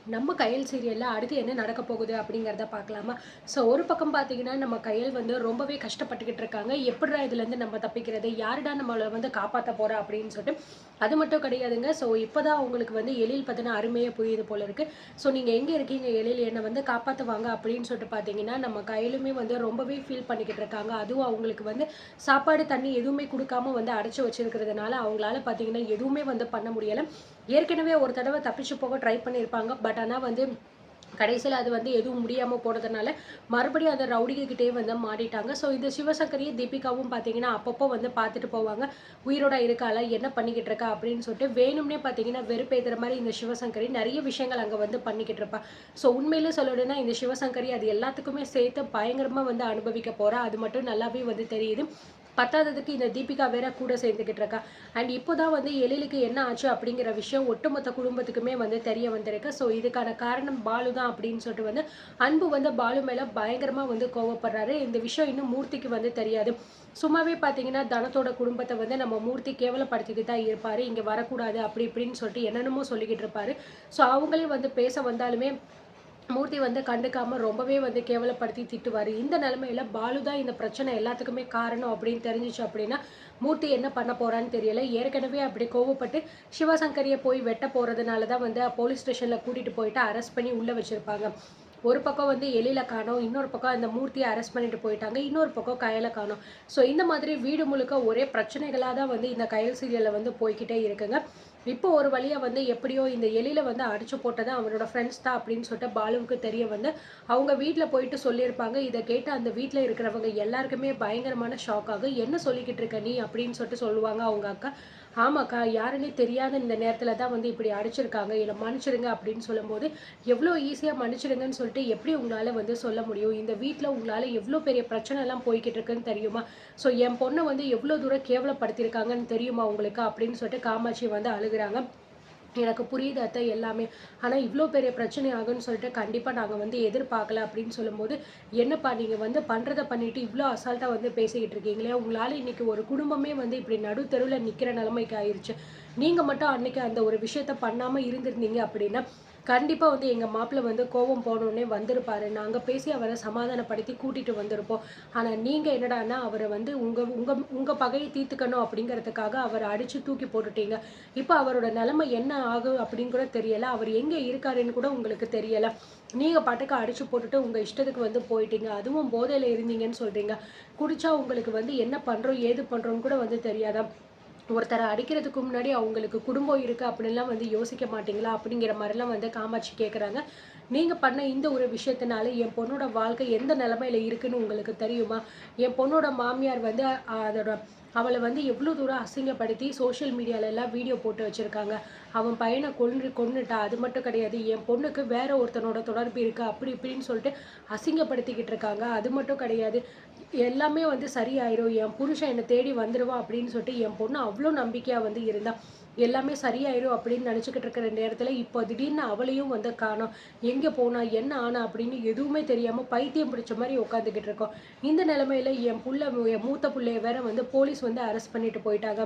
நம்ம கயல் சீரியல்ல அடுத்து என்ன நடக்க போகுது அப்படிங்கிறத பார்க்கலாமா? ஸோ ஒரு பக்கம் பார்த்தீங்கன்னா, நம்ம கயல் வந்து ரொம்பவே கஷ்டப்பட்டுக்கிட்டு இருக்காங்க. எப்புட்றா இதுலேருந்து நம்ம தப்பிக்கிறது? யாருடா நம்மள வந்து காப்பாத்த போறா? அப்படின்னு சொல்லிட்டு. அது மட்டும் கிடையாதுங்க. ஸோ இப்பதான் அவங்களுக்கு வந்து எழில் பத்தின அருமையே புரியுது போல இருக்கு. ஸோ நீங்க எங்க இருக்கீங்க எழில்? என்ன வந்து காப்பாத்துவாங்க அப்படின்னு சொல்லிட்டு பார்த்தீங்கன்னா, நம்ம கயலுமே வந்து ரொம்பவே ஃபீல் பண்ணிக்கிட்டு இருக்காங்க. அதுவும் அவங்களுக்கு வந்து சாப்பாடு, தண்ணி எதுவுமே குடுக்காம வந்து அடைச்சு வச்சிருக்கிறதுனால, அவங்களால பார்த்தீங்கன்னா எதுவுமே வந்து பண்ண முடியல. ஏற்கனவே ஒரு தடவ தப்பிச்சு போக ட்ரை பண்ணியிருப்பாங்க. பட் ஆனா வந்து கடைசியில அது வந்து எதுவும் முடியாம போனதுனால, மறுபடியும் அந்த ரவுடிக கிட்டயே வந்து மாட்டிட்டாங்க. ஸோ இந்த சிவசங்கரியும், தீபிகாவும் பார்த்தீங்கன்னா, அப்பப்போ வந்து பார்த்துட்டு போவாங்க. உயிரோட இருக்காளா? என்ன பண்ணிக்கிட்டு இருக்கா? அப்படின்னு சொல்லிட்டு வேணும்னே பார்த்தீங்கன்னா, வெறுப்பேத்துற மாரி இந்த சிவசங்கரி நெறைய விஷயங்கள் அங்க வந்து பண்ணிக்கிட்டு இருப்பா. ஸோ உண்மையிலே சொல்லணும்னா, இந்த சிவசங்கரி அது எல்லாத்துக்குமே சேர்த்து பயங்கரமா வந்து அனுபவிக்க போறா. அது மட்டும் நல்லாவே வந்து தெரியுது. பத்தாததுக்கு இந்த தீபிகா வேற கூட சேர்ந்துக்கிட்டு இருக்கா. அண்ட் இப்போ தான் வந்து எழிலுக்கு என்ன ஆச்சு அப்படிங்கிற விஷயம் ஒட்டுமொத்த குடும்பத்துக்குமே வந்து தெரிய வந்திருக்கு. ஸோ இதுக்கான காரணம் பாலு தான் அப்படின்னு சொல்லிட்டு வந்து அன்பு வந்து பாலு மேல பயங்கரமா வந்து கோவப்படுறாரு. இந்த விஷயம் இன்னும் மூர்த்திக்கு வந்து தெரியாது. சும்மாவே பார்த்தீங்கன்னா, தனத்தோட குடும்பத்த வந்து நம்ம மூர்த்தி கேவலப்படுத்திட்டு தான் இருப்பாரு. இங்க வரக்கூடாது அப்படி இப்படின்னு சொல்லிட்டு என்னென்னமோ சொல்லிக்கிட்டு இருப்பாரு. ஸோ அவங்களே வந்து பேச வந்தாலுமே மூர்த்தி வந்து கண்டுக்காம ரொம்பவே வந்து கேவலப்படுத்தி திட்டுவாரு. இந்த நிலைமையில பாலு தான் இந்த பிரச்சனை எல்லாத்துக்குமே காரணம் அப்படின்னு தெரிஞ்சுச்சு அப்படின்னா, மூர்த்தி என்ன பண்ண போறான்னு தெரியல. ஏற்கனவே அப்படி கோவப்பட்டு சிவசங்கரிய போய் வெட்ட போறதுனால தான் வந்து போலீஸ் ஸ்டேஷன்ல கூட்டிட்டு போயிட்டு அரெஸ்ட் பண்ணி உள்ள வச்சிருப்பாங்க. ஒரு பக்கம் வந்து எழில காணோம். இன்னொரு பக்கம் அந்த மூர்த்திய அரெஸ்ட் பண்ணிட்டு போயிட்டாங்க. இன்னொரு பக்கம் கயல காணோம். ஸோ இந்த மாதிரி வீடு முழுக்க ஒரே பிரச்சனைகளா தான் வந்து இந்த கயல் சீரியல்ல வந்து போய்க்கிட்டே இருக்குங்க. இப்போ ஒரு வழியா வந்து எப்படியோ இந்த எலில வந்து அடிச்சு போட்டது அவனோட ஃப்ரெண்ட்ஸ் தான் அப்படின்னு சொல்லிட்டு பாலுவுக்கு தெரிய வந்து அவங்க வீட்ல போயிட்டு சொல்லியிருப்பாங்க. இத கேட்டு அந்த வீட்ல இருக்கிறவங்க எல்லாருக்குமே பயங்கரமான ஷாக் ஆகும். "என்ன சொல்லிக்கிட்டு இருக்க நீ?" அப்படின்னு சொல்லிட்டு சொல்லுவாங்க அவங்க அக்கா. "ஆமாக்கா, யாருன்னே தெரியாத இந்த நேரத்துல தான் வந்து இப்படி அடிச்சிருக்காங்க. என்ன மன்னிச்சிடுங்க" அப்படின்னு சொல்லும்போது, "எவ்வளோ ஈஸியா மன்னிச்சிடுங்கன்னு சொல்லிட்டு எப்படி உங்களால வந்து சொல்ல முடியும்? இந்த வீட்ல உங்களால எவ்வளோ பெரிய பிரச்சனைலாம் போய்க்கிட்டு இருக்குன்னு தெரியுமா? ஸோ என் பொண்ண வந்து எவ்வளோ தூரம் கேவலப்படுத்தியிருக்காங்கன்னு தெரியுமா உங்களுக்கு?" அப்படின்னு சொல்லிட்டு காமாட்சி வந்து அழுகுறாங்க. எனக்கு புரியுது அத்தை எல்லாமே. ஆனா இவ்ளோ பெரிய பிரச்சனை ஆகும்ன்னு சொல்லிட்டு கண்டிப்பா நாங்க வந்து எதிர்பார்க்கல அப்படின்னு சொல்லும்போது, "என்னப்பா நீங்க வந்து பண்றத பண்ணிட்டு இவ்ளோ அசால்ட்டா வந்து பேசிக்கிட்டு இருக்கீங்களே! உங்களால இன்னைக்கு ஒரு குடும்பமே வந்து இப்படி நடு தெருவுல நிக்கிற நிலைமைக்கு ஆயிருச்சு. நீங்க மட்டும் அன்னைக்கு அந்த ஒரு விஷயத்த பண்ணாம இருந்திருந்தீங்க அப்படின்னா, கண்டிப்பா வந்து எங்க மாப்பிள வந்து கோவம் போனோனே வந்திருப்பாரு. நாங்க பேசி அவர சமாதானப்படுத்தி கூட்டிட்டு வந்திருப்போம். ஆனா நீங்க என்னடான்னா, அவர வந்து உங்க உங்க உங்க பகைய தீர்த்துக்கணும் அப்படிங்கிறதுக்காக அவர அடிச்சு தூக்கி போட்டுட்டீங்க. இப்ப அவரோட நிலைமை என்ன ஆகும் அப்படின்னு கூட தெரியல. அவர் எங்க இருக்காருன்னு கூட உங்களுக்கு தெரியல. நீங்க பாட்டுக்கு அடிச்சு போட்டுட்டு உங்க இஷ்டத்துக்கு வந்து போயிட்டீங்க. அதுவும் போதையில இருந்தீங்கன்னு சொல்றீங்க. குடிச்சா உங்களுக்கு வந்து என்ன பண்றோம், ஏது பண்றோம்ன்னு கூட வந்து தெரியாதா? ஒருத்தர அடிக்கிறதுக்கு முன்னாடி அவங்களுக்கு குடும்பம் இருக்கு அப்படின்லாம் வந்து யோசிக்க மாட்டீங்களா? அப்படிங்கிற மாரிலாம் வந்து காமாட்சி கேட்குறாங்க. நீங்க பண்ண இந்த ஒரு விஷயத்தினால என் பொண்ணோட வாழ்க்கை எந்த நிலைமையில இருக்குன்னு உங்களுக்கு தெரியுமா? என் பொண்ணோட மாமியார் வந்து அதோட அவள வந்து எவ்ளோ தூரம் அசிங்கப்படுத்தி சோஷியல் மீடியால எல்லாம் வீடியோ போட்டு வச்சிருக்காங்க. அவன் பையன கொன்னுட்டா. அது மட்டும் கிடையாது. என் பொண்ணுக்கு வேற ஒருத்தனோட தொடர்பு இருக்கு. அப்படி இப்படின்னு சொல்லிட்டு அசிங்கப்படுத்திக்கிட்டு இருக்காங்க. அது மட்டும் கிடையாது. எல்லாமே வந்து சரியாயிரும். என் புருஷன் என்ன தேடி வந்துருவான் அப்படின்னு சொல்லிட்டு என் பொண்ணு அவ்ளோ நம்பிக்கையா வந்து இருந்தா. எல்லாமே சரியாயிரும் அப்படின்னு நினைச்சுக்கிட்டு இருக்கிற நேரத்துல, இப்போ திடீர்னு அவளையும் வந்து காணோம். எங்க போனா? என்ன ஆனா? அப்படின்னு எதுவுமே தெரியாம பைத்தியம் பிடிச்ச மாரி உட்காந்துக்கிட்டு இருக்கோம். இந்த நிலைமையில என் மூத்த புள்ளைய வேற வந்து போலீஸ் வந்து அரெஸ்ட் பண்ணிட்டு போயிட்டாங்க.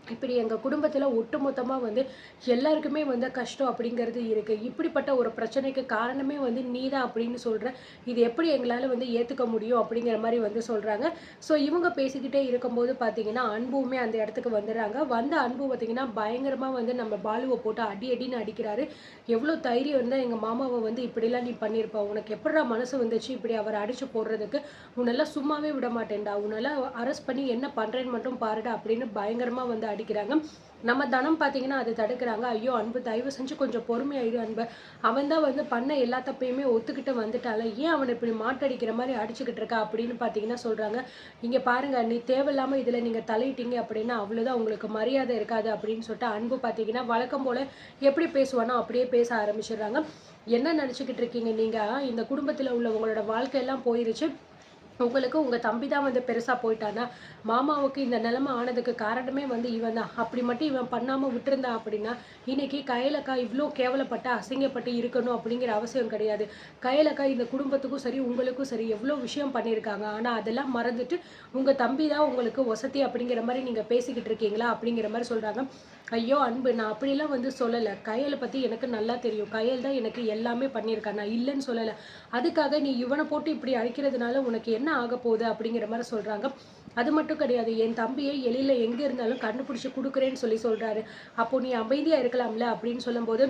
இப்படி எங்க குடும்பத்துல ஒட்டுமொத்தமா வந்து எல்லாருக்குமே வந்து கஷ்டம் அப்படிங்கிறது இருக்கு. இப்படிப்பட்ட ஒரு பிரச்சனைக்கு காரணமே வந்து நீதான் அப்படின்னு சொல்ற. இது எப்படி எங்களால வந்து ஏத்துக்க முடியும்? அப்படிங்கிற மாரி வந்து சொல்றாங்க. ஸோ இவங்க பேசிக்கிட்டே இருக்கும்போது பார்த்தீங்கன்னா, அன்புவுமே அந்த இடத்துக்கு வந்துடுறாங்க. வந்த அன்பு பார்த்தீங்கன்னா, பயங்கரமா வந்து நம்ம பாலுவ போட்டு அடி அடின்னு அடிக்கிறாரு. "எவ்ளோ தைரியம் இருந்தா எங்க மாமாவ வந்து இப்படிலாம் நீ பண்ணியிருப்ப? உனக்கு எப்புட்றா மனசு வந்துச்சு இப்படி அவர அடிச்சு போடுறதுக்கு? உன்னெல்லாம் சும்மாவே விட மாட்டேன்டா. உன்னெல்லாம் அரெஸ்ட் பண்ணி என்ன பண்றேன்னு மட்டும் பாருடா" அப்படின்னு பயங்கரமா வந்து அடிக்கிறாங்க. நம்ம தனம் பார்த்தீங்கன்னா, அத தடுக்குறாங்க. "ஐயோ! அன்பு தயவு செஞ்சு கொஞ்சம் பொறுமையா இரு அன்பு. அவன் தான் வந்து பண்ண எல்லா தப்பையுமே ஒத்துக்கிட்டு வந்துட்டான்ல. ஏன் அவன இப்படி மாட்டடிக்கிற மாரி அடிச்சுக்கிட்டு இருக்க?" அப்படின்னு பார்த்தீங்கன்னா சொல்றாங்க. "இங்க பாருங்க, நீ தேவையில்லாம இதுல நீங்க தலையிட்டீங்க அப்படின்னா, அவ்வளோதான் உங்களுக்கு மரியாதை இருக்காது." அப்படின்னு சொல்லிட்டு அன்பு பார்த்தீங்கன்னா, வழக்கம் போல எப்படி பேசுவானோ அப்படியே பேச ஆரம்பிச்சுடுறாங்க. "என்ன நெனச்சுக்கிட்டு இருக்கீங்க நீங்க? இந்த குடும்பத்தில உள்ளவங்களோட வாழ்க்கையெல்லாம் போயிருச்சு. உங்களுக்கு உங்க தம்பி தான் வந்து பெருசா போயிட்டானா? மாமாவுக்கு இந்த நிலைமை ஆனதுக்கு காரணமே வந்து இவன் தான். அப்படி மட்டும் இவன் பண்ணாம விட்டிருந்தான் அப்படின்னா, இன்னைக்கு கயலக்கா இவ்ளோ கேவலப்பட்டு, அசிங்கப்பட்டு இருக்கணும் அப்படிங்கிற அவசியம் கிடையாது. கயலக்கா இந்த குடும்பத்துக்கும் சரி, உங்களுக்கும் சரி எவ்ளோ விஷயம் பண்ணியிருக்காங்க. ஆனா அதெல்லாம் மறந்துட்டு, உங்க தம்பி தான் உங்களுக்கு ஒசத்தி அப்படிங்கிற மாரி நீங்க பேசிக்கிட்டு இருக்கீங்களா? அப்படிங்கிற மாரி சொல்றாங்க. ஐயோ! அன்பு நான் அப்படிலாம் வந்து சொல்லல. கயல பத்தி எனக்கு நல்லா தெரியும். கயல் தான் எனக்கு எல்லாமே பண்ணியிருக்கா. நான் இல்லன்னு சொல்லல. அதுக்காக நீ இவன போட்டு இப்படி அடிக்கிறதுனால உனக்கு என்ன ஆகப்போகுது? அப்படிங்கிற மாரி சொல்றாங்க. அது மட்டும் கிடையாது. என் தம்பிய எலில எங்க இருந்தாலும் கண்டுபிடிச்சு குடுக்குறேன்னு சொல்றாரு. அப்போ நீ அமைதியா இருக்கலாம்ல அப்படின்னு சொல்லும்போது,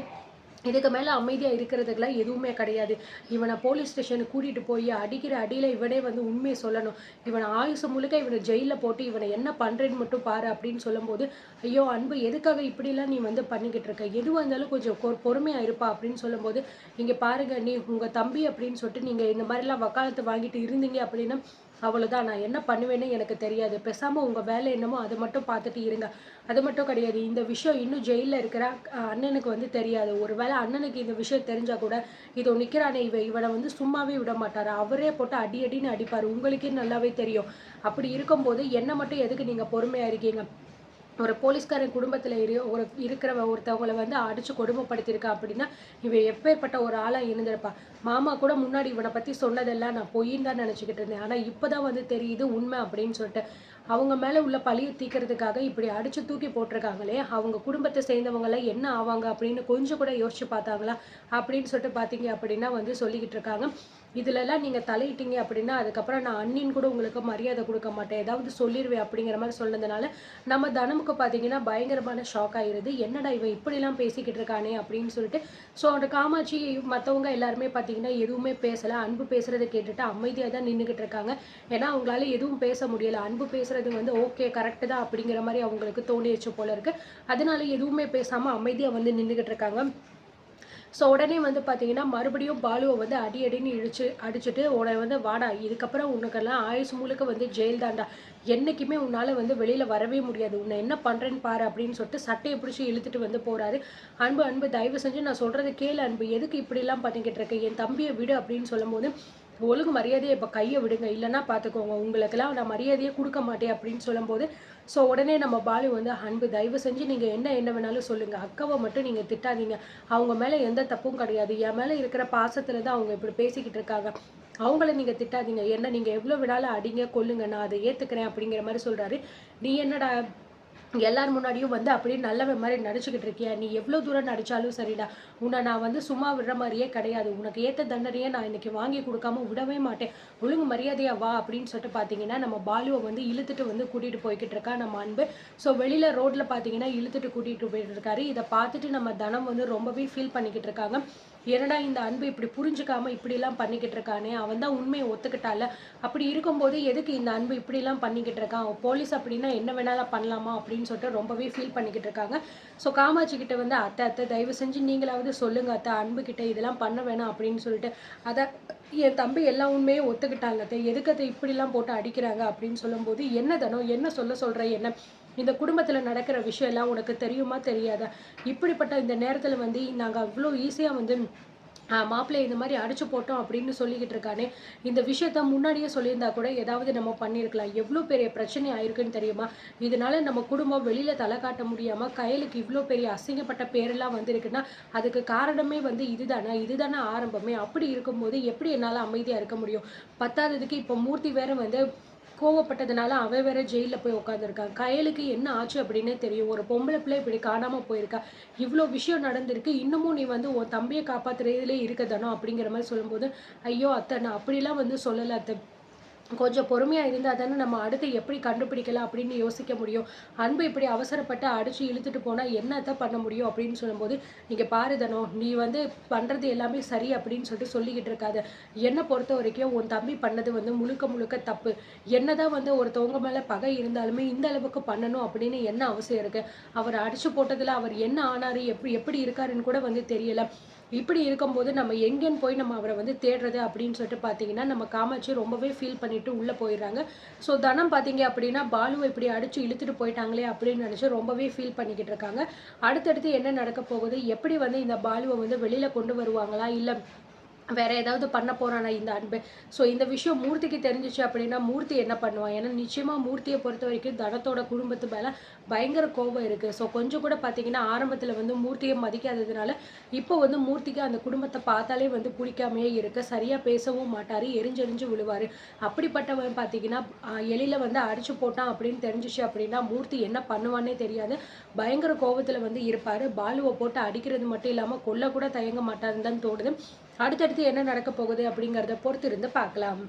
இதுக்கு மேல அமைதியா இருக்கிறதுக்குலாம் எதுவுமே கிடையாது. இவன போலீஸ் ஸ்டேஷனுக்கு கூட்டிட்டு போய் அடிக்கிற அடியில இவனே வந்து உண்மைய சொல்லணும். இவன ஆயுசு முழுக்க இவன ஜெயில்ல போட்டு இவன என்ன பண்றேன்னு மட்டும் பாரு அப்படின்னு சொல்லும்போது, ஐயோ! அன்பு எதுக்காக இப்படிலாம் நீ வந்து பண்ணிக்கிட்டு இருக்க? எதுவா இருந்தாலும் கொஞ்சம் பொறுமையா இருப்பா அப்படின்னு சொல்லும்போது, இங்க பாருங்க நீ உங்க தம்பி அப்படின்னு சொல்லிட்டு நீங்க இந்த மாரிலாம் வக்காலத்து வாங்கிட்டு இருந்தீங்க அப்படின்னா, அவ்வளோதான். நான் என்ன பண்ணுவேன்னு எனக்கு தெரியாது. பேசாம உங்க வேலை என்னமோ அத மட்டும் பார்த்துட்டு இருங்க. அது மட்டும் கிடையாது. இந்த விஷயம் இன்னும் ஜெயில்ல இருக்கிற அண்ணனுக்கு வந்து தெரியாது. ஒரு வேள அண்ணனுக்கு இந்த விஷயம் தெரிஞ்சா கூட, இதோ நிக்கிறானே இவன வந்து சும்மாவே விட மாட்டாரு. அவரே போட்டு அடி அடின்னு அடிப்பாரு. உங்களுக்கே நல்லாவே தெரியும். அப்படி இருக்கும்போது என்ன மட்டும் எதுக்கு நீங்க பொறுமையா இருக்கீங்க? ஒரு போலீஸ்காரன் குடும்பத்துல இருக்கிற ஒருத்தவங்கள வந்து அடிச்சு கொடுமைப்படுத்தியிருக்கா அப்படின்னா, இவன் எப்பேர்ப்பட்ட ஒரு ஆளா இருந்திருப்பா. மாமா கூட முன்னாடி இவன பத்தி சொன்னதெல்லாம் நான் பொய்ன்னு தான் நெனச்சுக்கிட்டு இருந்தேன். ஆனா இப்பதான் வந்து தெரியுது உண்மை அப்படின்னு சொல்லிட்டு. அவங்க மேல உள்ள பழிய தீர்க்கிறதுக்காக இப்படி அடிச்சு தூக்கி போட்டிருக்காங்களே, அவங்க குடும்பத்த சேர்ந்தவங்கலாம் என்ன ஆவாங்க அப்படின்னு கொஞ்சம் கூட யோசிச்சு பார்த்தாங்களா? அப்படின்னு சொல்லிட்டு பார்த்தீங்க அப்படின்னா வந்து சொல்லிக்கிட்டு இருக்காங்க. இதுலலாம் நீங்க தலையிட்டீங்க அப்படின்னா, அதுக்கப்புறம் நான் அண்ணின்னு கூட உங்களுக்கு மரியாதை குடுக்க மாட்டேன். ஏதாவது சொல்லிருவேன் அப்படிங்கிற மாரி சொன்னதுனால, நம்ம தனமுக்கு பார்த்தீங்கன்னா, பயங்கரமான ஷாக் ஆயிருது. என்னடா இவன் இப்படிலாம் பேசிக்கிட்டு இருக்கானே அப்படின்னு சொல்லிட்டு. ஸோ அந்த காமாட்சி மத்தவங்க எல்லாருமே பார்த்தீங்கன்னா, எதுவுமே பேசல. அன்பு பேசுறத கேட்டுட்டு அமைதியா தான் நின்னுகிட்டு இருக்காங்க. ஏன்னா, அவங்களால எதுவும் பேச முடியல. அன்பு பேசுறது வந்து ஓகே கரெக்ட் தான் அப்படிங்கிற மாரி அவங்களுக்கு தோணிருச்சு போல இருக்கு. அதனால எதுவுமே பேசாம அமைதியா வந்து நின்னுகிட்டு இருக்காங்க. ஸோ உடனே வந்து பார்த்தீங்கன்னா, மறுபடியும் பாலுவ வந்து அடி அடின்னு அடிச்சுட்டு, "உன்ன வந்து வாடா, இதுக்கப்புறம் உனக்கெல்லாம் ஆயுசு முழுக்க வந்து ஜெயில் தான்டா. என்னைக்குமே உன்னால வந்து வெளியில வரவே முடியாது. உன்ன என்ன பண்றேன்னு பாரு" அப்படின்னு சொல்லிட்டு சட்டைய பிடிச்சு இழுத்துட்டு வந்து போறாரு. "அன்பு, அன்பு தயவு செஞ்சு நான் சொல்றத கேளு அன்பு. எதுக்கு இப்படிலாம் பண்ணிக்கிட்டு இருக்க? என் தம்பிய விடு" அப்படின்னு சொல்லும்போது, "ஒழுங்கு மரியாதையா இப்ப கைய விடுங்க. இல்லன்னா பார்த்துக்கோங்க. உங்களுக்கெல்லாம் நான் மரியாதையே குடுக்க மாட்டேன்" அப்படின்னு சொல்லும்போது, ஸோ உடனே நம்ம பாலு வந்து, "அன்பு தயவு செஞ்சு நீங்க என்ன வேணாலும் சொல்லுங்க. அக்காவ மட்டும் நீங்க திட்டாதீங்க. அவங்க மேல எந்த தப்பும் கிடையாது. என் மேல இருக்கிற பாசத்துல தான் அவங்க இப்படி பேசிக்கிட்டு இருக்காங்க. அவங்கள நீங்க திட்டாதீங்க. என்ன நீங்க எவ்வளோ வேணாலும் அடிங்க, கொல்லுங்க. நான் அத ஏத்துக்கிறேன்" அப்படிங்கிற மாரி சொல்றாரு. "நீ என்னடா எல்லார் முன்னாடியும் வந்து அப்படியே நல்லவன் மாரி நடிச்சுக்கிட்டு இருக்கியா? நீ எவ்வளோ தூரம் நடிச்சாலும் சரிடா. உன்ன நான் வந்து சும்மா விடுற மாரியே கிடையாது. உனக்கு ஏத்த தண்டனைய நான் இன்னைக்கு வாங்கி குடுக்காம விடவே மாட்டேன். ஒழுங்கு மரியாதையா வா" அப்படின்னு சொல்லிட்டு பார்த்தீங்கன்னா, நம்ம பாலுவ வந்து இழுத்துட்டு வந்து கூட்டிட்டு போய்க்கிட்டு இருக்கா நம்ம அன்பு. ஸோ வெளியில ரோட்ல பார்த்தீங்கன்னா, இழுத்துட்டு கூட்டிட்டு போயிட்டு இருக்காரு. இத பார்த்துட்டு நம்ம தனம் வந்து ரொம்பவே ஃபீல் பண்ணிக்கிட்டு இருக்காங்க. என்னடா இந்த அன்பு இப்படி புரிஞ்சுக்காம இப்படிலாம் பண்ணிக்கிட்டு இருக்கானே! அவன் தான் உண்மைய ஒத்துக்கிட்டான்ல. அப்படி இருக்கும்போது எதுக்கு இந்த அன்பு இப்படிலாம் பண்ணிக்கிட்டு இருக்கான்? போலீஸ் அப்படின்னா என்ன வேணாலும் பண்ணலாமா? அப்படின்னு சொல்லிட்டு ரொம்பவே ஃபீல் பண்ணிக்கிட்டு இருக்காங்க. ஸோ காமாட்சி கிட்ட வந்து, "அத்தை, அத்தை தயவு செஞ்சு நீங்களாவது சொல்லுங்க அத்தை, அன்பு கிட்ட இதெல்லாம் பண்ண வேணாம்" அப்படின்னு சொல்லிட்டு. அத என் தம்பி எல்லா உண்மையும் ஒத்துக்கிட்டாங்க அத்தை. எதுக்கு அத்தை இப்படிலாம் போட்டு அடிக்கிறாங்க? அப்படின்னு சொல்லும்போது, "என்ன தனம்? என்ன சொல்ற என்ன? இந்த குடும்பத்தில நடக்கிற விஷயம் எல்லாம் உனக்கு தெரியுமா? தெரியாதா? இப்படிப்பட்ட இந்த நேரத்தில வந்து நாங்க அவ்ளோ ஈஸியா வந்து மாப்பிள்ளைய இந்த மாரி அடிச்சு போட்டோம் அப்படின்னு சொல்லிக்கிட்டு இருக்கானே, இந்த விஷயத்த முன்னாடியே சொல்லியிருந்தா கூட ஏதாவது நம்ம பண்ணியிருக்கலாம். எவ்ளோ பெரிய பிரச்சனை ஆயிருக்குன்னு தெரியுமா? இதனால நம்ம குடும்பம் வெளியில தல காட்ட முடியாம கயலுக்கு இவ்ளோ பெரிய அசிங்கப்பட்ட பேரெல்லாம் வந்திருக்குன்னா, அதுக்கு காரணமே வந்து இதுதானே! இதுதானே ஆரம்பமே! அப்படி இருக்கும்போது எப்படி என்னால அமைதியா இருக்க முடியும்? பத்தாததுக்கு இப்போ மூர்த்தி வேற வந்து கோவப்பட்டதுனால அவன் வேற ஜெயில்ல போய் உட்காந்துருக்கான். கயலுக்கு என்ன ஆச்சு அப்படின்னே தெரியும். ஒரு பொம்பள பிள்ளை இப்படி காணாம போயிருக்கா. இவ்ளோ விஷயம் நடந்திருக்கு. இன்னமும் நீ வந்து உன் தம்பிய காப்பாத்துறதிலே இருக்க தனம் அப்படிங்கிற மாரி சொல்லும்போது, ஐயோ! அத்தை நான் அப்படிலாம் வந்து சொல்லல அத்தை. கொஞ்சம் பொறுமையா இருந்தா தானே நம்ம அடுத்து எப்படி கண்டுபிடிக்கலாம் அப்படின்னு யோசிக்க முடியும். அன்பு இப்படி அவசரப்பட்டு அடிச்சு இழுத்துட்டு போனா என்னத்த பண்ண முடியும் அப்படின்னு சொல்லும்போது, "இங்க பாரு தனம், நீ வந்து பண்றது எல்லாமே சரி அப்படின்னு சொல்லிட்டு சொல்லிக்கிட்டு இருக்காத. என்ன பொறுத்தவரைக்கும் உன் தம்பி பண்ணது வந்து முழுக்க முழுக்க தப்பு. என்னதான் வந்து ஒருத்தவங்க மேல பகை இருந்தாலுமே இந்த அளவுக்கு பண்ணணும் அப்படின்னு என்ன அவசியம் இருக்கு? அவர அடிச்சு போட்டதுல அவர் என்ன ஆனாரு? எப்படி எப்படி இருக்காருன்னு கூட வந்து தெரியல. இப்படி இருக்கும்போது நம்ம எங்கேன்னு போய் நம்ம அவர வந்து தேடுறது அப்படின்னு சொல்லிட்டு பார்த்தீங்கன்னா, நம்ம காமாட்சி ரொம்பவே ஃபீல் பண்ணிட்டு உள்ள போயிடுறாங்க. ஸோ தனம் பார்த்தீங்க அப்படின்னா, பாலுவ இப்படி அடிச்சு இழுத்துட்டு போயிட்டாங்களே அப்படின்னு நினைச்சு ரொம்பவே ஃபீல் பண்ணிக்கிட்டு இருக்காங்க. அடுத்தடுத்து என்ன நடக்க போகுது? எப்படி வந்து இந்த பாலுவ வந்து வெளியில கொண்டு வருவாங்களா? இல்ல வேற ஏதாவது பண்ண போறானா இந்த அன்பு? ஸோ இந்த விஷயம் மூர்த்திக்கு தெரிஞ்சுச்சு அப்படின்னா, மூர்த்தி என்ன பண்ணுவான்? ஏன்னா நிச்சயமா மூர்த்திய பொறுத்தவரைக்கும் தனத்தோட குடும்பத்து மேல பயங்கர கோபம் இருக்கு. ஸோ கொஞ்சம் கூட பார்த்தீங்கன்னா, ஆரம்பத்தில வந்து மூர்த்திய மதிக்காததுனால, இப்போ வந்து மூர்த்திக்கு அந்த குடும்பத்த பார்த்தாலே வந்து புடிக்காமயே இருக்கு. சரியா பேசவும் மாட்டாரு. எரிஞ்சு எரிஞ்சு விழுவாரு. அப்படிப்பட்டவன் பார்த்தீங்கன்னா, எலில வந்து அடிச்சு போட்டான் அப்படின்னு தெரிஞ்சுச்சு அப்படின்னா, மூர்த்தி என்ன பண்ணுவான்னே தெரியாது. பயங்கர கோவத்தில வந்து இருப்பாரு. பாலுவ போட்டு அடிக்கிறது மட்டும் இல்லாம, கொல்ல கூட தயங்க மாட்டாருன்னு தான் தோணுது. அடுத்தடுத்து என்ன நடக்க போகுது அப்படிங்கிறத பொறுத்திருந்து பார்க்கலாம்.